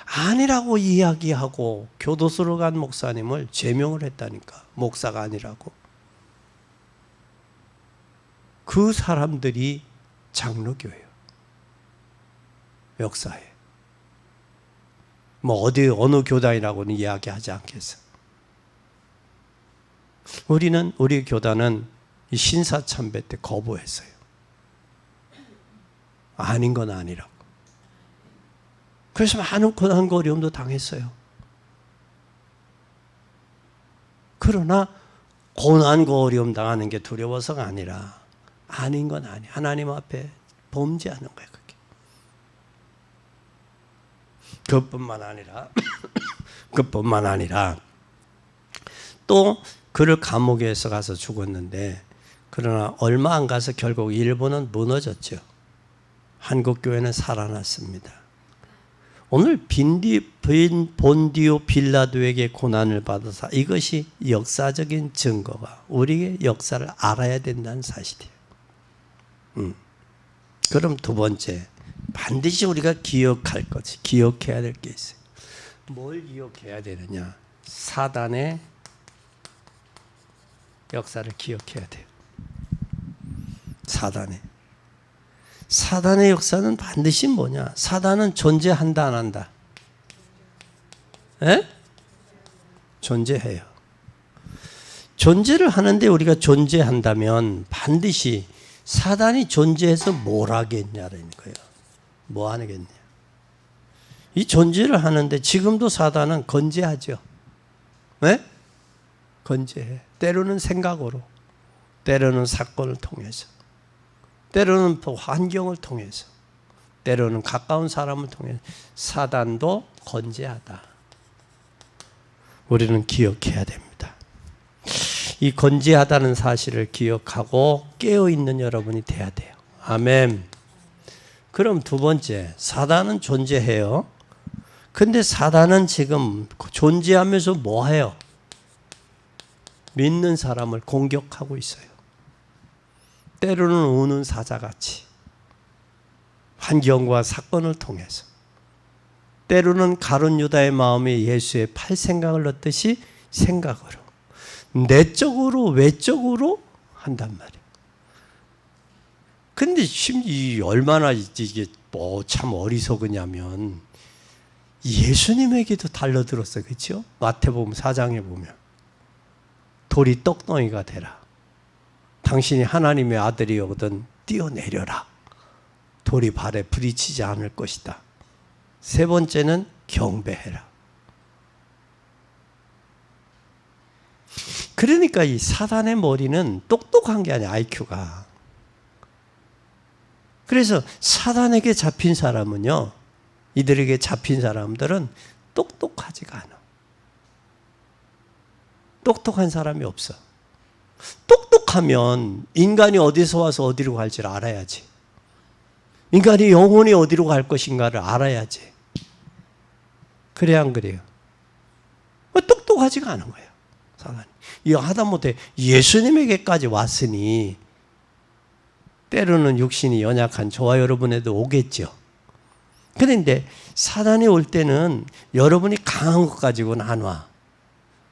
Speaker 1: 아니라고 이야기하고 교도소로 간 목사님을 제명을 했다니까. 목사가 아니라고. 그 사람들이 장로교예요. 역사에. 어느 교단이라고는 이야기하지 않겠어. 우리 교단은 이 신사참배 때 거부했어요. 아닌 건 아니라고. 그래서 많은 고난과 어려움도 당했어요. 그러나 고난과 어려움 당하는 게 두려워서가 아니라 아닌 건 아니. 하나님 앞에 범죄하는 거예요. 그게. 그뿐만 아니라 또 그를 감옥에서 가서 죽었는데, 그러나 얼마 안 가서 결국 일본은 무너졌죠. 한국 교회는 살아났습니다. 오늘 본디오 빌라도에게 고난을 받아서, 이것이 역사적인 증거가 우리의 역사를 알아야 된다는 사실이에요. 그럼 두 번째, 반드시 우리가 기억해야 될 게 있어요. 뭘 기억해야 되느냐? 사단의 역사를 기억해야 돼요. 사단의 역사는 반드시 뭐냐? 사단은 존재한다, 안 한다? 에? 존재해요. 존재를 하는데 우리가 존재한다면 반드시 사단이 존재해서 뭘 하겠냐라는 거예요. 뭐 하겠냐? 이 존재를 하는데 지금도 사단은 건재하죠. 네? 건재해. 때로는 생각으로, 때로는 사건을 통해서, 때로는 환경을 통해서, 때로는 가까운 사람을 통해서 사단도 건재하다. 우리는 기억해야 됩니다. 이 건재하다는 사실을 기억하고 깨어있는 여러분이 돼야 돼요. 아멘. 그럼 두 번째, 사단은 존재해요. 근데 사단은 지금 존재하면서 뭐 해요? 믿는 사람을 공격하고 있어요. 때로는 우는 사자같이, 환경과 사건을 통해서, 때로는 가룟 유다의 마음에 예수의 팔 생각을 넣듯이 생각으로, 내적으로 외적으로 한단 말이에요. 근데 심지어 얼마나 이게 참 어리석으냐면, 예수님에게도 달려들었어요. 그렇죠? 마태복음 4장에 보면 돌이 떡덩이가 되라. 당신이 하나님의 아들이거든 뛰어내려라. 돌이 발에 부딪히지 않을 것이다. 세 번째는 경배해라. 그러니까 이 사단의 머리는 똑똑한 게 아니야, IQ가. 그래서 사단에게 잡힌 사람은요, 이들에게 잡힌 사람들은 똑똑하지가 않아. 똑똑한 사람이 없어. 똑똑하면 인간이 어디서 와서 어디로 갈지를 알아야지. 인간이 영원히 어디로 갈 것인가를 알아야지. 그래야 안 그래요? 똑똑하지가 않은 거예요, 사단이. 이거 하다못해 예수님에게까지 왔으니 때로는 육신이 연약한 저와 여러분에도 오겠죠. 그런데 사단이 올 때는 여러분이 강한 것 가지고는 안 와.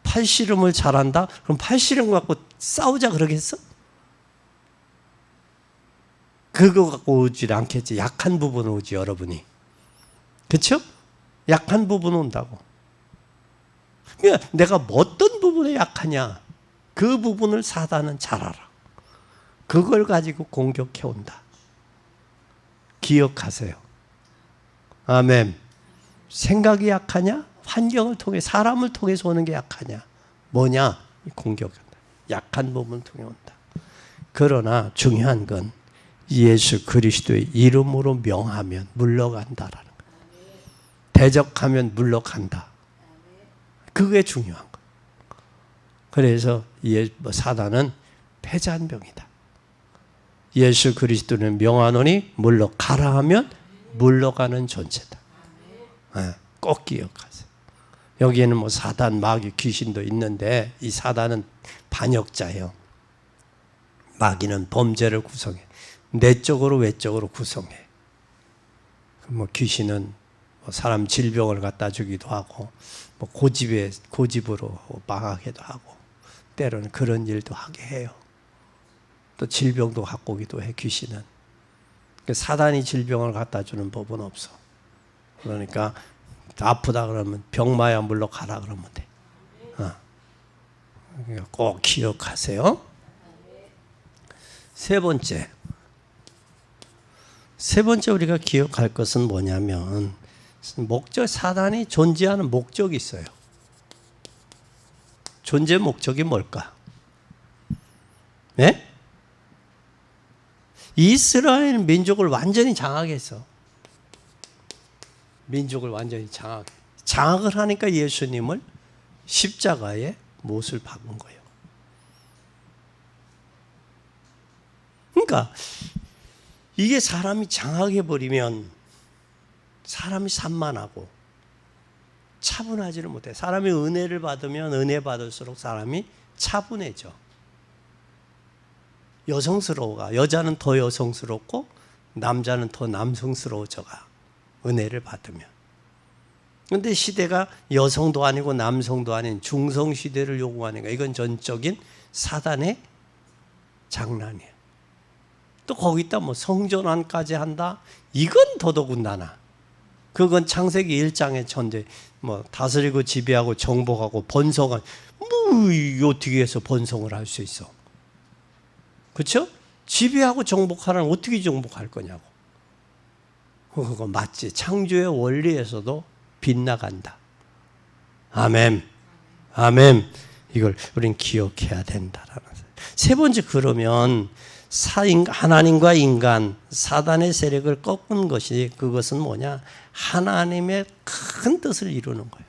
Speaker 1: 팔씨름을 잘한다? 그럼 팔씨름 갖고 싸우자 그러겠어? 그거 갖고 오질 않겠지. 약한 부분 오지, 여러분이. 그렇죠? 약한 부분 온다고. 그러니까 내가 어떤 부분에 약하냐, 그 부분을 사단은 잘 알아. 그걸 가지고 공격해 온다. 기억하세요. 아멘. 생각이 약하냐? 환경을 통해, 사람을 통해서 오는 게 약하냐? 뭐냐? 공격한다. 약한 부분을 통해 온다. 그러나 중요한 건 예수 그리스도의 이름으로 명하면 물러간다라는 거예요. 대적하면 물러간다. 그게 중요한 거예요. 그래서 사단은 패잔병이다. 예수 그리스도는 명하노니 물러가라 하면 물러가는 존재다. 꼭 기억하세요. 여기에는 뭐 사단, 마귀, 귀신도 있는데 이 사단은 반역자예요. 마귀는 범죄를 구성해. 내적으로 외적으로 구성해. 뭐 귀신은 뭐 사람 질병을 갖다 주기도 하고, 뭐 고집으로 망하게도 하고, 때로는 그런 일도 하게 해요. 또 질병도 갖고 오기도 해, 귀신은. 사단이 질병을 갖다 주는 법은 없어. 그러니까 아프다 그러면 병마야 물러가라 그러면 돼. 그러니까 꼭 기억하세요. 세 번째 우리가 기억할 것은 뭐냐면, 사단이 존재하는 목적이 있어요. 존재 목적이 뭘까? 네? 이스라엘 민족을 완전히 장악했어. 민족을 완전히 장악을 하니까 예수님을 십자가에 못을 박은 거예요. 그러니까 이게 사람이 장악해버리면 사람이 산만하고 차분하지를 못해. 사람이 은혜를 받으면 은혜 받을수록 사람이 차분해져. 여성스러워가. 여자는 더 여성스럽고 남자는 더 남성스러워져가. 은혜를 받으면. 그런데 시대가 여성도 아니고 남성도 아닌 중성시대를 요구하니까 이건 전적인 사단의 장난이에요. 또 거기다 뭐 성전환까지 한다? 이건 더더군다나. 그건 창세기 1장의 전제, 뭐 다스리고 지배하고 정복하고 번성한, 뭐 어떻게 해서 번성을 할 수 있어? 그렇죠? 지배하고 정복하라는 어떻게 정복할 거냐고. 그거 맞지? 창조의 원리에서도 빗나간다. 아멘. 아멘. 이걸 우린 기억해야 된다라는. 세 번째, 그러면 하나님과 인간, 사단의 세력을 꺾은 것이, 그것은 뭐냐? 하나님의 큰 뜻을 이루는 거예요.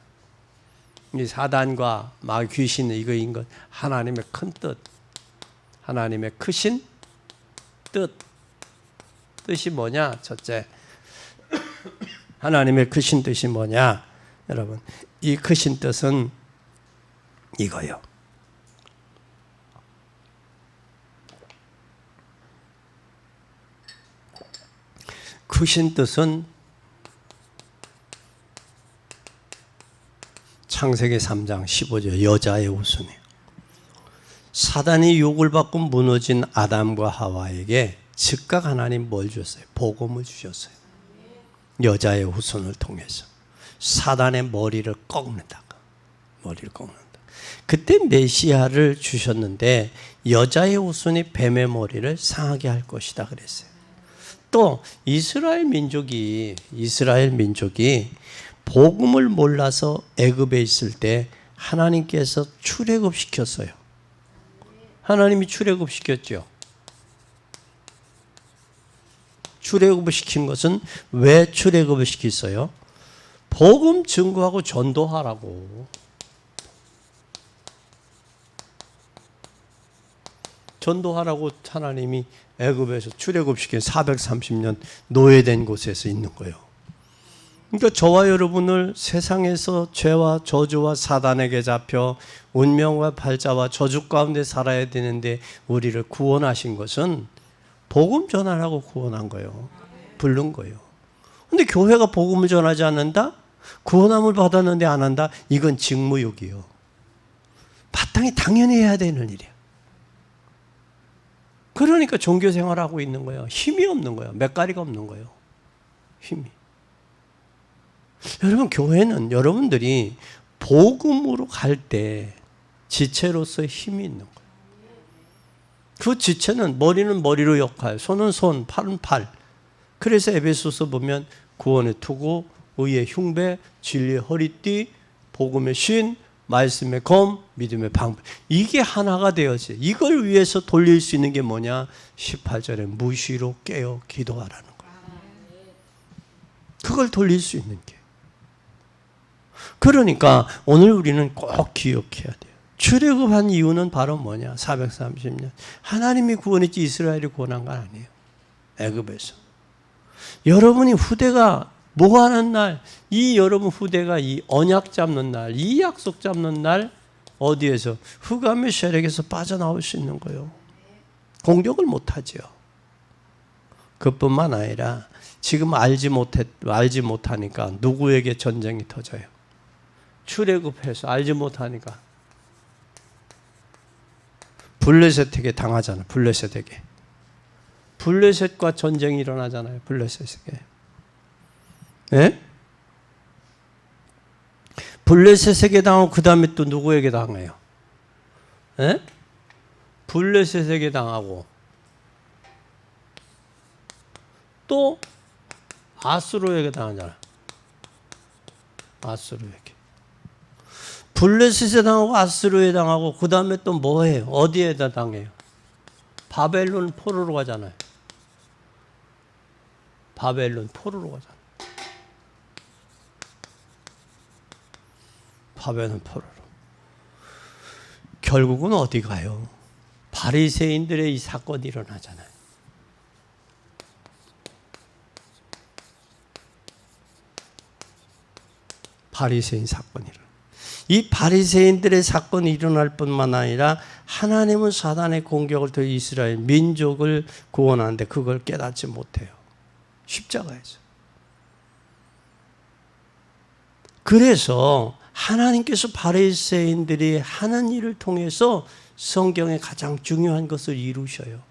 Speaker 1: 이 사단과 귀신, 이거인 것, 하나님의 큰 뜻, 하나님의 크신 뜻이 뭐냐? 첫째, 하나님의 크신 뜻이 뭐냐? 여러분, 이 크신 뜻은 이거요. 크신 뜻은 창세기 3장 15절 여자의 후손이에요. 사단이 욕을 받고 무너진 아담과 하와에게 즉각 하나님 뭘 주셨어요? 복음을 주셨어요. 여자의 후손을 통해서 사단의 머리를 꺾는다. 머리를 꺾는다. 그때 메시아를 주셨는데 여자의 후손이 뱀의 머리를 상하게 할 것이다 그랬어요. 또 이스라엘 민족이 복음을 몰라서 애굽에 있을 때 하나님께서 출애굽시켰어요. 하나님이 출애굽시켰죠. 출애굽을 시킨 것은 왜 출애굽을 시켰어요? 복음 증거하고 전도하라고. 전도하라고 하나님이 애굽에서 출애굽시킨 430년 노예된 곳에서 있는 거예요. 그러니까 저와 여러분을 세상에서 죄와 저주와 사단에게 잡혀 운명과 팔자와 저주 가운데 살아야 되는데 우리를 구원하신 것은 복음 전하라고 구원한 거예요. 부른 거예요. 근데 교회가 복음을 전하지 않는다? 구원함을 받았는데 안 한다? 이건 직무유기요. 마땅히 당연히 해야 되는 일이야. 그러니까 종교 생활하고 있는 거예요. 힘이 없는 거예요. 맥가리가 없는 거예요. 힘이. 여러분, 교회는 여러분들이 복음으로 갈 때 지체로서의 힘이 있는 거예요. 그 지체는 머리는 머리로 역할, 손은 손, 팔은 팔. 그래서 에베소서 보면 구원의 투구, 의의 흉배, 진리의 허리띠, 복음의 신, 말씀의 검, 믿음의 방패. 이게 하나가 되어지. 이걸 위해서 돌릴 수 있는 게 뭐냐? 18절에 무시로 깨어 기도하라는 거예요. 그걸 돌릴 수 있는 게. 그러니까 오늘 우리는 꼭 기억해야 돼요. 출애굽한 이유는 바로 뭐냐? 430년. 하나님이 구원했지 이스라엘이 구원한 건 아니에요. 애굽에서. 여러분이 후대가 뭐 하는 날, 이 여러분 후대가 이 언약 잡는 날, 이 약속 잡는 날, 어디에서? 흑암의 세력에서 빠져나올 수 있는 거예요. 공격을 못하죠. 그뿐만 아니라 지금 알지 못하니까 누구에게 전쟁이 터져요? 출애굽해서 알지 못하니까 블레셋에게 당하잖아요. 블레셋에게. 블레셋과 전쟁이 일어나잖아요. 블레셋에게. 예? 블레셋에게 당하고 그 다음에 또 누구에게 당해요? 예? 블레셋에게 당하고 또 아수르에게 당하잖아요. 아수르에게. 블레셋에 당하고 아수르에 당하고 그 다음에 또 뭐해요? 어디에다 당해요? 바벨론 포로로 가잖아요. 바벨론 포로로 가잖아요. 바벨론 포로로. 결국은 어디 가요? 바리새인들의 이 사건이 일어나잖아요. 바리새인 사건이 일어나. 이 바리새인들의 사건이 일어날 뿐만 아니라 하나님은 사단의 공격을 통해 이스라엘 민족을 구원하는데 그걸 깨닫지 못해요. 십자가에서. 그래서 하나님께서 바리새인들이 하는 일을 통해서 성경의 가장 중요한 것을 이루셔요.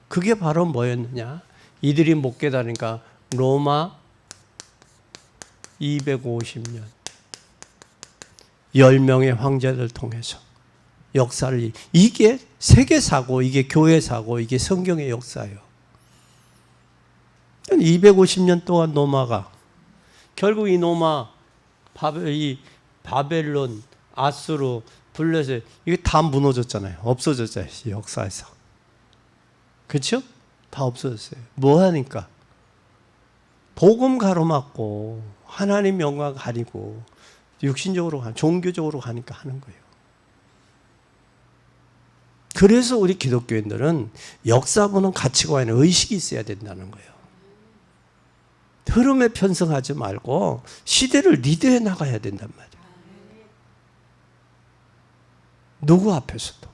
Speaker 1: 그게 바로 뭐였느냐? 이들이 못 깨달으니까 로마 250년 10명의 황제들 통해서 역사를, 이게 세계사고, 이게 교회사고, 이게 성경의 역사예요. 250년 동안 노마가 결국 이 노마 이 바벨론, 아수르, 블레셋 이게 다 무너졌잖아요. 없어졌잖아요. 역사에서. 그렇죠? 다 없어졌어요. 뭐 하니까? 복음 가로막고 하나님 영광 가리고 육신적으로 종교적으로 가니까 하는 거예요. 그래서 우리 기독교인들은 역사 보는 가치관에 의식이 있어야 된다는 거예요. 흐름에 편성하지 말고 시대를 리드해 나가야 된단 말이에요. 누구 앞에서도.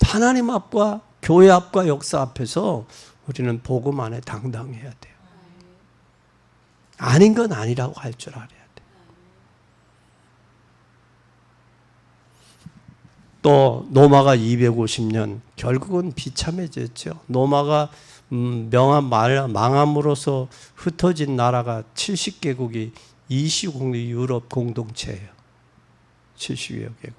Speaker 1: 하나님 앞과 교회 앞과 역사 앞에서 우리는 복음 안에 당당해야 돼요. 아닌 건 아니라고 할 줄 알아야 돼요. 또 노마가 250년 결국은 비참해졌죠. 노마가 망함으로써 흩어진 나라가 70개국이 20개국 유럽 공동체예요. 70여 개국이.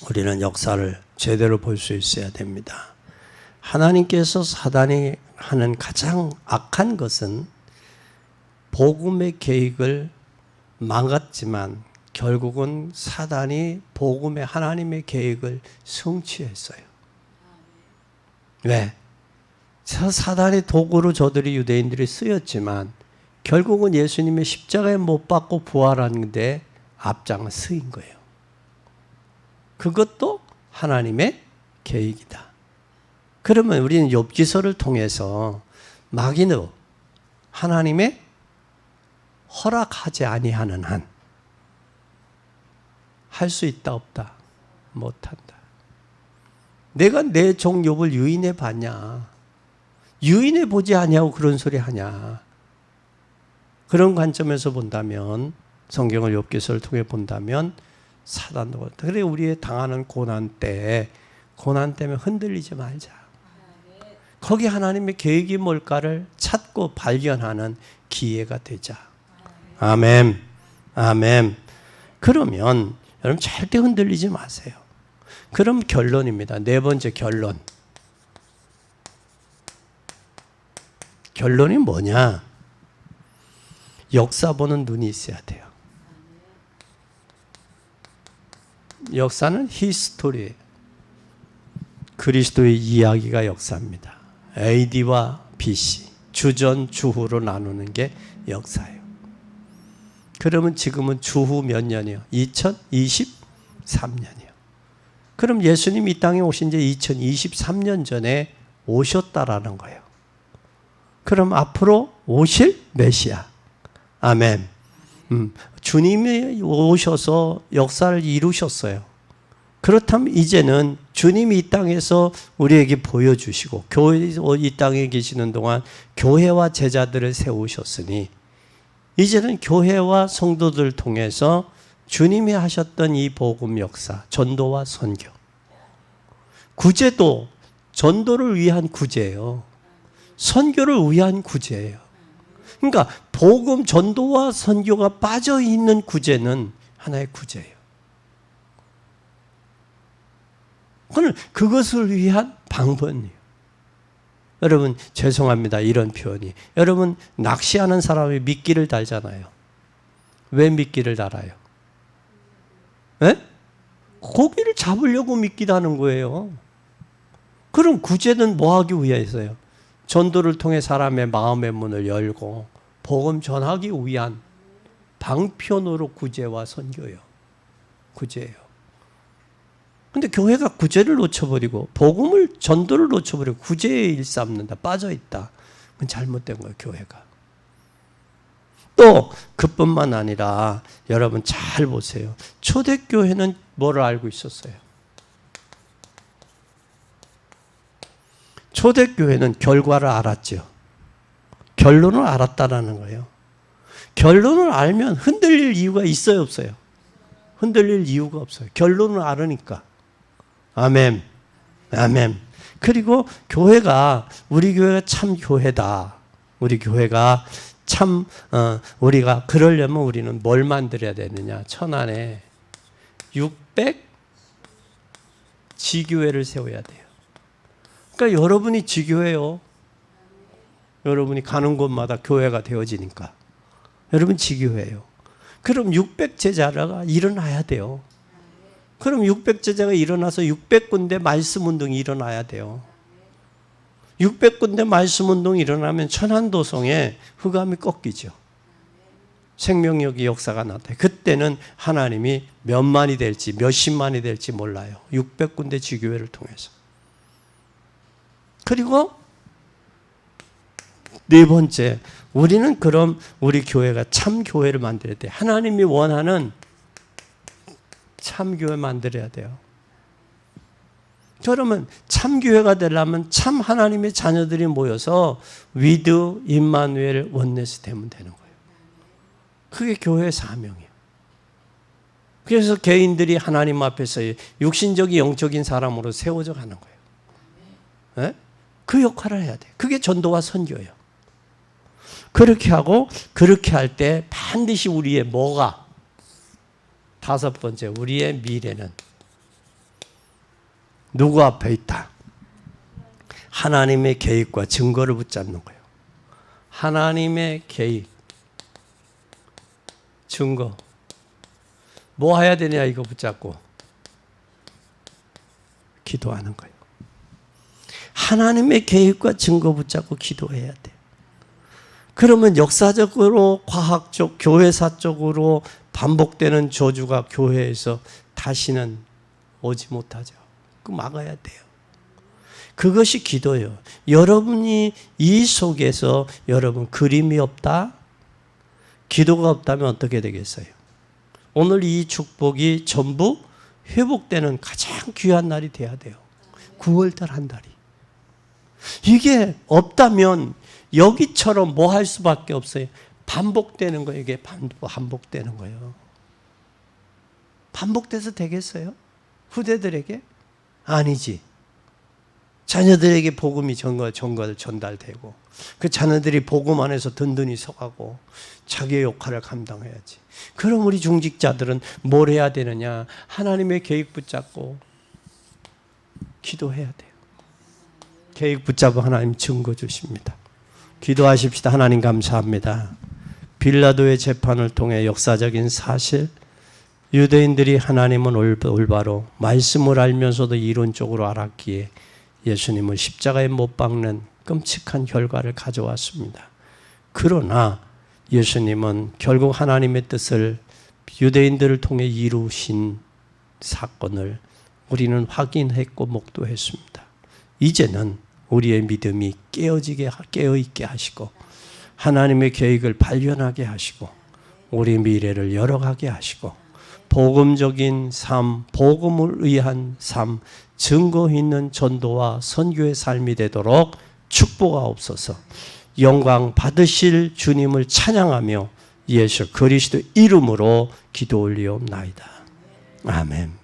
Speaker 1: 우리는 역사를 제대로 볼 수 있어야 됩니다. 하나님께서 사단이 하는 가장 악한 것은 복음의 계획을 망갔지만 결국은 사단이 복음의 하나님의 계획을 성취했어요. 왜? 사단의 도구로 저들이 유대인들이 쓰였지만 결국은 예수님의 십자가에 못 박고 부활하는데 앞장을 쓰인 거예요. 그것도 하나님의 계획이다. 그러면 우리는 욥기서를 통해서 마귀는 하나님의 허락하지 아니하는 한 할 수 있다 없다? 못한다. 내가 내 종 욥을 유인해 봤냐? 유인해 보지 아니하고 그런 소리 하냐? 그런 관점에서 본다면 성경을 욥기서를 통해 본다면 사단도 그렇다. 그래 우리의 당하는 고난 때문에 흔들리지 말자. 거기 하나님의 계획이 뭘까를 찾고 발견하는 기회가 되자. 아멘. 아멘. 그러면 여러분 절대 흔들리지 마세요. 그럼 결론입니다. 네 번째 결론. 결론이 뭐냐? 역사 보는 눈이 있어야 돼요. 역사는 히스토리. 그리스도의 이야기가 역사입니다. AD와 BC, 주전, 주후로 나누는 게 역사예요. 그러면 지금은 주후 몇 년이요? 2023년이요. 그럼 예수님 이 땅에 오신 지 2023년 전에 오셨다라는 거예요. 그럼 앞으로 오실 메시아. 아멘. 주님이 오셔서 역사를 이루셨어요. 그렇다면 이제는 주님이 이 땅에서 우리에게 보여주시고 교회 이 땅에 계시는 동안 교회와 제자들을 세우셨으니 이제는 교회와 성도들을 통해서 주님이 하셨던 이 복음 역사, 전도와 선교. 구제도 전도를 위한 구제예요. 선교를 위한 구제예요. 그러니까 복음 전도와 선교가 빠져 있는 구제는 하나의 구제예요. 그것을 위한 방법이에요. 여러분 죄송합니다. 이런 표현이. 여러분 낚시하는 사람이 미끼를 달잖아요. 왜 미끼를 달아요? 에? 고기를 잡으려고 미끼 다는 거예요. 그럼 구제는 뭐 하기 위해서요? 전도를 통해 사람의 마음의 문을 열고 복음 전하기 위한 방편으로 구제와 선교예요. 구제예요. 근데 교회가 구제를 놓쳐버리고 복음을 전도를 놓쳐버리고 구제에 일삼는다. 빠져있다. 그건 잘못된 거예요. 교회가. 또 그뿐만 아니라 여러분 잘 보세요. 초대교회는 뭐를 알고 있었어요? 초대교회는 결과를 알았죠. 결론을 알았다라는 거예요. 결론을 알면 흔들릴 이유가 있어요, 없어요? 흔들릴 이유가 없어요. 결론을 알으니까. 아멘. 아멘. 그리고 교회가, 우리 교회가 참 교회다. 우리 교회가 참, 우리가 그러려면 우리는 뭘 만들어야 되느냐. 천안에 600 지교회를 세워야 돼요. 그러니까 여러분이 지교회요. 여러분이 가는 곳마다 교회가 되어지니까. 여러분 지교회예요. 그럼 600 제자가 일어나야 돼요. 그럼 600 제자가 일어나서 600군데 말씀 운동이 일어나야 돼요. 600군데 말씀 운동이 일어나면 천안도성에 흑암이 꺾이죠. 생명력의 역사가 나타나요. 그때는 하나님이 몇만이 될지 몇십만이 될지 몰라요. 600군데 지교회를 통해서. 그리고 네 번째, 우리는 그럼 우리 교회가 참 교회를 만들어야 돼요. 하나님이 원하는 참 교회 만들어야 돼요. 그러면 참 교회가 되려면 참 하나님의 자녀들이 모여서 위드 임마누엘 원네스 되면 되는 거예요. 그게 교회의 사명이에요. 그래서 개인들이 하나님 앞에서 육신적인 영적인 사람으로 세워져 가는 거예요. 네? 그 역할을 해야 돼요. 그게 전도와 선교예요. 그렇게 하고 그렇게 할 때 반드시 우리의 뭐가? 다섯 번째, 우리의 미래는 누구 앞에 있다? 하나님의 계획과 증거를 붙잡는 거예요. 하나님의 계획, 증거. 뭐 해야 되냐 이거 붙잡고 기도하는 거예요. 하나님의 계획과 증거 붙잡고 기도해야 돼요. 그러면 역사적으로, 과학적, 교회사적으로 반복되는 저주가 교회에서 다시는 오지 못하죠. 그 막아야 돼요. 그것이 기도예요. 여러분이 이 속에서 여러분 그림이 없다? 기도가 없다면 어떻게 되겠어요? 오늘 이 축복이 전부 회복되는 가장 귀한 날이 돼야 돼요. 9월달 한 달이. 이게 없다면 여기처럼 뭐 할 수밖에 없어요. 반복되는 거예요. 이게 반복되는 거예요. 반복돼서 되겠어요? 후대들에게? 아니지. 자녀들에게 복음이 전달되고 그 자녀들이 복음 안에서 든든히 서가고 자기의 역할을 감당해야지. 그럼 우리 중직자들은 뭘 해야 되느냐? 하나님의 계획 붙잡고 기도해야 돼요. 계획 붙잡고 하나님 증거 주십니다. 기도하십시다. 하나님 감사합니다. 빌라도의 재판을 통해 역사적인 사실, 유대인들이 하나님은 올바로 말씀을 알면서도 이론적으로 알았기에 예수님을 십자가에 못 박는 끔찍한 결과를 가져왔습니다. 그러나 예수님은 결국 하나님의 뜻을 유대인들을 통해 이루신 사건을 우리는 확인했고 목도했습니다. 이제는 우리의 믿음이 깨어있게 하시고 하나님의 계획을 발견하게 하시고 우리 미래를 열어가게 하시고 복음적인 삶, 복음을 위한 삶, 증거 있는 전도와 선교의 삶이 되도록 축복하옵소서. 영광 받으실 주님을 찬양하며 예수 그리스도 이름으로 기도 올리옵나이다. 아멘.